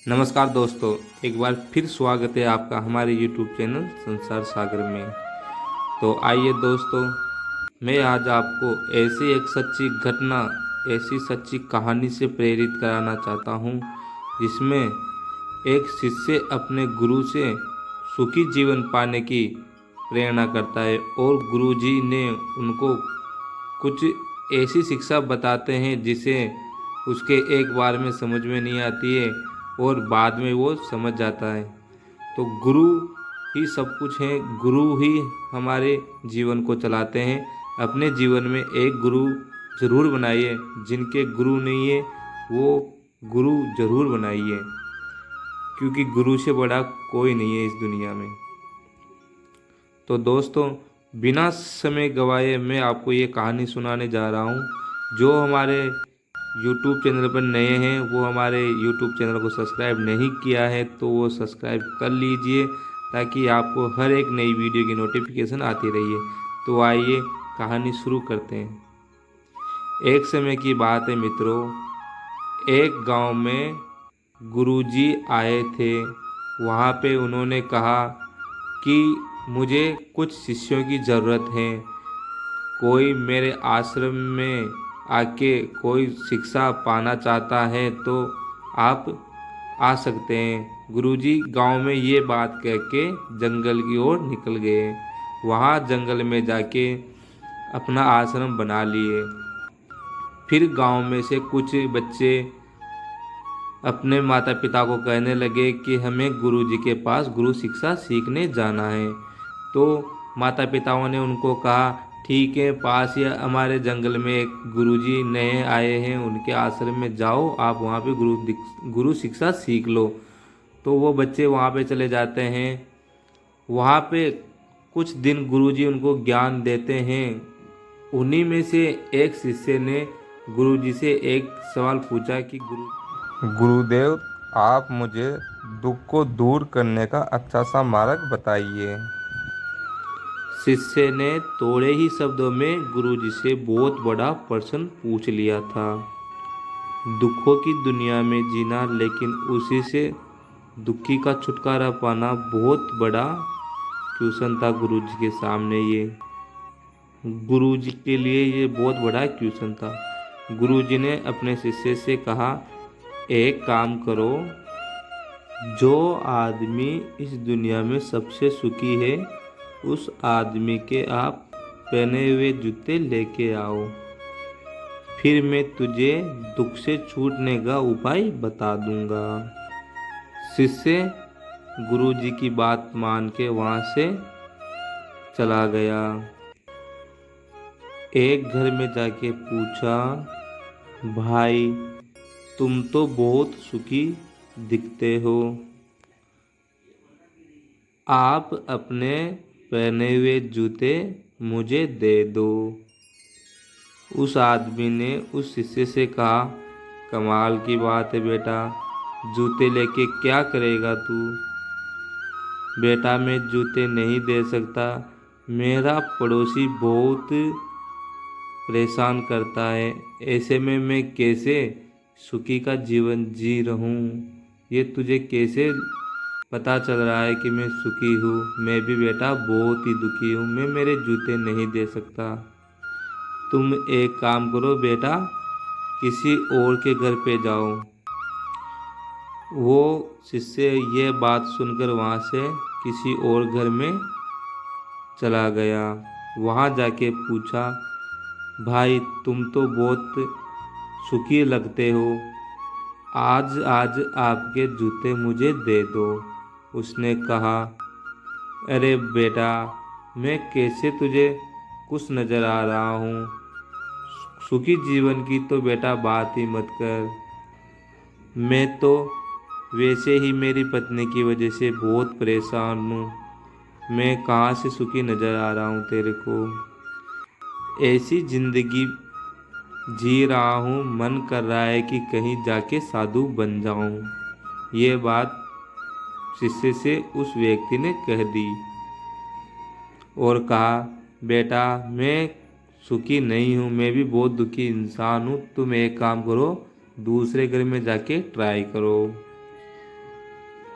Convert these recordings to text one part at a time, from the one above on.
नमस्कार दोस्तों, एक बार फिर स्वागत है आपका हमारे YouTube चैनल संसार सागर में। तो आइए दोस्तों, मैं आज आपको ऐसी एक सच्ची घटना, ऐसी सच्ची कहानी से प्रेरित कराना चाहता हूँ जिसमें एक शिष्य अपने गुरु से सुखी जीवन पाने की प्रेरणा करता है और गुरुजी ने उनको कुछ ऐसी शिक्षा बताते हैं जिसे उसके एक बार में समझ में नहीं आती है और बाद में वो समझ जाता है। तो गुरु ही सब कुछ है, गुरु ही हमारे जीवन को चलाते हैं। अपने जीवन में एक गुरु ज़रूर बनाइए, जिनके गुरु नहीं है वो गुरु ज़रूर बनाइए, क्योंकि गुरु से बड़ा कोई नहीं है इस दुनिया में। तो दोस्तों, बिना समय गवाए मैं आपको ये कहानी सुनाने जा रहा हूँ। जो हमारे YouTube चैनल पर नए हैं वो हमारे YouTube चैनल को सब्सक्राइब नहीं किया है तो वो सब्सक्राइब कर लीजिए, ताकि आपको हर एक नई वीडियो की नोटिफिकेशन आती रही। तो आइए कहानी शुरू करते हैं। एक समय की बात है मित्रों, एक गांव में गुरुजी आए थे। वहाँ पे उन्होंने कहा कि मुझे कुछ शिष्यों की ज़रूरत है। कोई मेरे आश्रम में आके कोई शिक्षा पाना चाहता है तो आप आ सकते हैं। गुरुजी गांव में ये बात कह के जंगल की ओर निकल गए। वहाँ जंगल में जाके अपना आश्रम बना लिए। फिर गांव में से कुछ बच्चे अपने माता पिता को कहने लगे कि हमें गुरुजी के पास गुरु शिक्षा सीखने जाना है। तो माता पिताओं ने उनको कहा, ठीक है, पास ही हमारे जंगल में एक गुरुजी नए आए हैं, उनके आश्रम में जाओ, आप वहाँ पे गुरु शिक्षा सीख लो। तो वो बच्चे वहाँ पे चले जाते हैं। वहाँ पे कुछ दिन गुरुजी उनको ज्ञान देते हैं। उन्हीं में से एक शिष्य ने गुरुजी से एक सवाल पूछा कि गुरुदेव, आप मुझे दुख को दूर करने का अच्छा सा मार्ग बताइए। शिष्य ने थोड़े ही शब्दों में गुरुजी से बहुत बड़ा प्रश्न पूछ लिया था। दुखों की दुनिया में जीना, लेकिन उसी से दुखी का छुटकारा पाना बहुत बड़ा क्वेश्चन था गुरुजी के सामने। ये गुरुजी के लिए ये बहुत बड़ा क्वेश्चन था। गुरुजी ने अपने शिष्य से कहा, एक काम करो, जो आदमी इस दुनिया में सबसे सुखी है उस आदमी के आप पहने हुए जूते लेके आओ, फिर मैं तुझे दुख से छूटने का उपाय बता दूंगा। शिष्य गुरुजी की बात मान के वहाँ से चला गया। एक घर में जाके पूछा, भाई तुम तो बहुत सुखी दिखते हो, आप अपने पहने हुए जूते मुझे दे दो। उस आदमी ने उस शिष्य से कहा, कमाल की बात है बेटा, जूते लेके क्या करेगा तू? बेटा मैं जूते नहीं दे सकता, मेरा पड़ोसी बहुत परेशान करता है, ऐसे में मैं कैसे सुखी का जीवन जी रहूं? ये तुझे कैसे पता चल रहा है कि मैं सुखी हूँ? मैं भी बेटा बहुत ही दुखी हूँ, मैं मेरे जूते नहीं दे सकता। तुम एक काम करो बेटा, किसी और के घर पे जाओ। वो शिष्य ये बात सुनकर वहाँ से किसी और घर में चला गया। वहाँ जाके पूछा, भाई तुम तो बहुत सुखी लगते हो, आज आज आपके जूते मुझे दे दो। उसने कहा, अरे बेटा, मैं कैसे तुझे कुछ नज़र आ रहा हूँ? सुखी जीवन की तो बेटा बात ही मत कर। मैं तो वैसे ही मेरी पत्नी की वजह से बहुत परेशान हूँ, मैं कहाँ से सुखी नज़र आ रहा हूँ तेरे को? ऐसी ज़िंदगी जी रहा हूँ, मन कर रहा है कि कहीं जाके साधु बन जाऊँ। ये बात शिष्य से उस व्यक्ति ने कह दी और कहा, बेटा मैं सुखी नहीं हूँ, मैं भी बहुत दुखी इंसान हूँ, तुम एक काम करो, दूसरे घर में जाके ट्राई करो।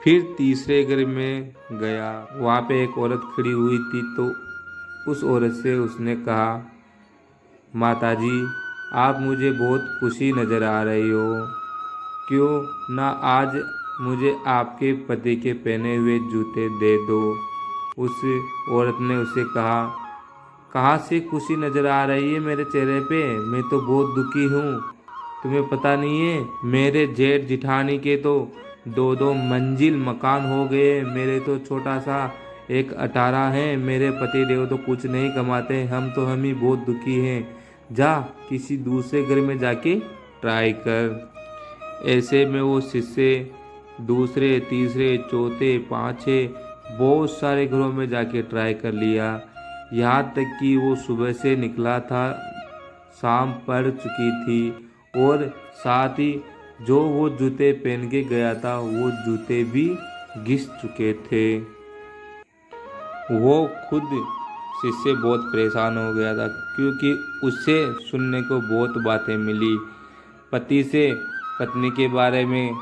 फिर तीसरे घर में गया, वहाँ पे एक औरत खड़ी हुई थी। तो उस औरत से उसने कहा, माताजी आप मुझे बहुत खुशी नज़र आ रही हो, क्यों ना आज मुझे आपके पति के पहने हुए जूते दे दो। उस औरत ने उसे कहा, कहाँ से खुशी नज़र आ रही है मेरे चेहरे पे, मैं तो बहुत दुखी हूँ। तुम्हें पता नहीं है, मेरे जेठ जिठानी के तो 2-2 मंजिल मकान हो गए, मेरे तो छोटा सा एक अटारा है। मेरे पति देव तो कुछ नहीं कमाते, हम ही बहुत दुखी हैं। जा किसी दूसरे घर में जाके ट्राई कर। ऐसे में वो शिष्य दूसरे, तीसरे, चौथे, पाँचे बहुत सारे घरों में जाके ट्राई कर लिया। यहाँ तक कि वो सुबह से निकला था, शाम पड़ चुकी थी और साथ ही जो वो जूते पहन के गया था वो जूते भी घिस चुके थे। वो खुद शिष्य बहुत परेशान हो गया था, क्योंकि उससे सुनने को बहुत बातें मिली। पति से पत्नी के बारे में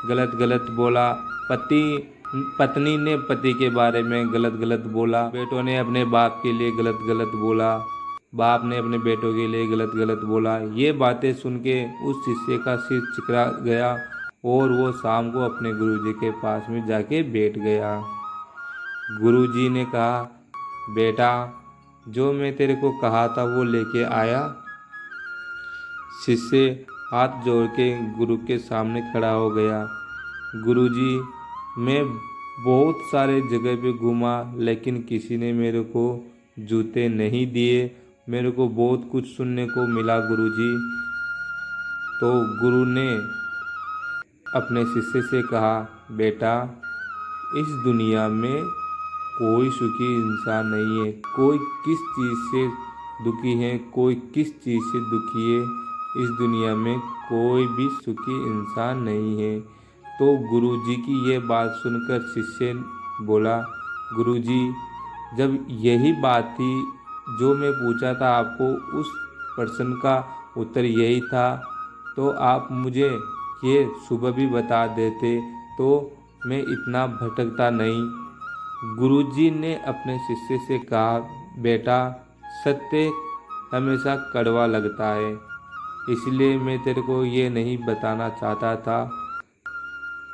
गलत गलत बोला, पत्नी ने पति के बारे में गलत गलत बोला, बेटों ने अपने बाप के लिए गलत गलत बोला, बाप ने अपने बेटों के लिए गलत गलत बोला। ये बातें सुन के उस शिष्य का सिर चिकरा गया और वो शाम को अपने गुरुजी के पास में जाके बैठ गया। गुरुजी ने कहा, बेटा जो मैं तेरे को कहा था वो लेके आया। शिष्य हाथ जोड़ के गुरु के सामने खड़ा हो गया। गुरुजी मैं बहुत सारे जगह पे घूमा, लेकिन किसी ने मेरे को जूते नहीं दिए। मेरे को बहुत कुछ सुनने को मिला गुरुजी। तो गुरु ने अपने शिष्य से कहा, बेटा इस दुनिया में कोई सुखी इंसान नहीं है। कोई किस चीज़ से दुखी है, कोई किस चीज़ से दुखी है, इस दुनिया में कोई भी सुखी इंसान नहीं है। तो गुरुजी की ये बात सुनकर शिष्य बोला, गुरुजी जब यही बात थी जो मैं पूछा था आपको, उस प्रश्न का उत्तर यही था, तो आप मुझे ये सुबह भी बता देते तो मैं इतना भटकता नहीं। गुरुजी ने अपने शिष्य से कहा, बेटा सत्य हमेशा कड़वा लगता है, इसलिए मैं तेरे को ये नहीं बताना चाहता था,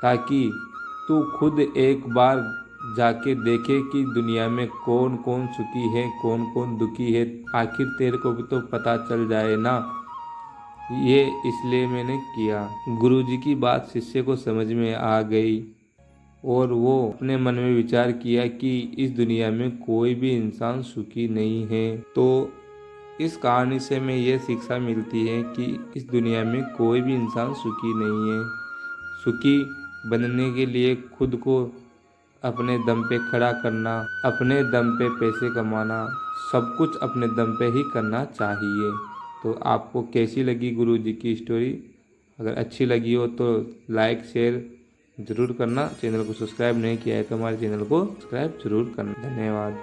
ताकि तू खुद एक बार जाके देखे कि दुनिया में कौन कौन सुखी है, कौन कौन दुखी है। आखिर तेरे को भी तो पता चल जाए ना। ये इसलिए मैंने किया। गुरुजी की बात शिष्य को समझ में आ गई और वो अपने मन में विचार किया कि इस दुनिया में कोई भी इंसान सुखी नहीं है। तो इस कहानी से हमें यह शिक्षा मिलती है कि इस दुनिया में कोई भी इंसान सुखी नहीं है। सुखी बनने के लिए खुद को अपने दम पे खड़ा करना, अपने दम पे पैसे कमाना, सब कुछ अपने दम पे ही करना चाहिए। तो आपको कैसी लगी गुरुजी की स्टोरी? अगर अच्छी लगी हो तो लाइक शेयर ज़रूर करना। चैनल को सब्सक्राइब नहीं किया है तो हमारे चैनल को सब्सक्राइब ज़रूर करना। धन्यवाद।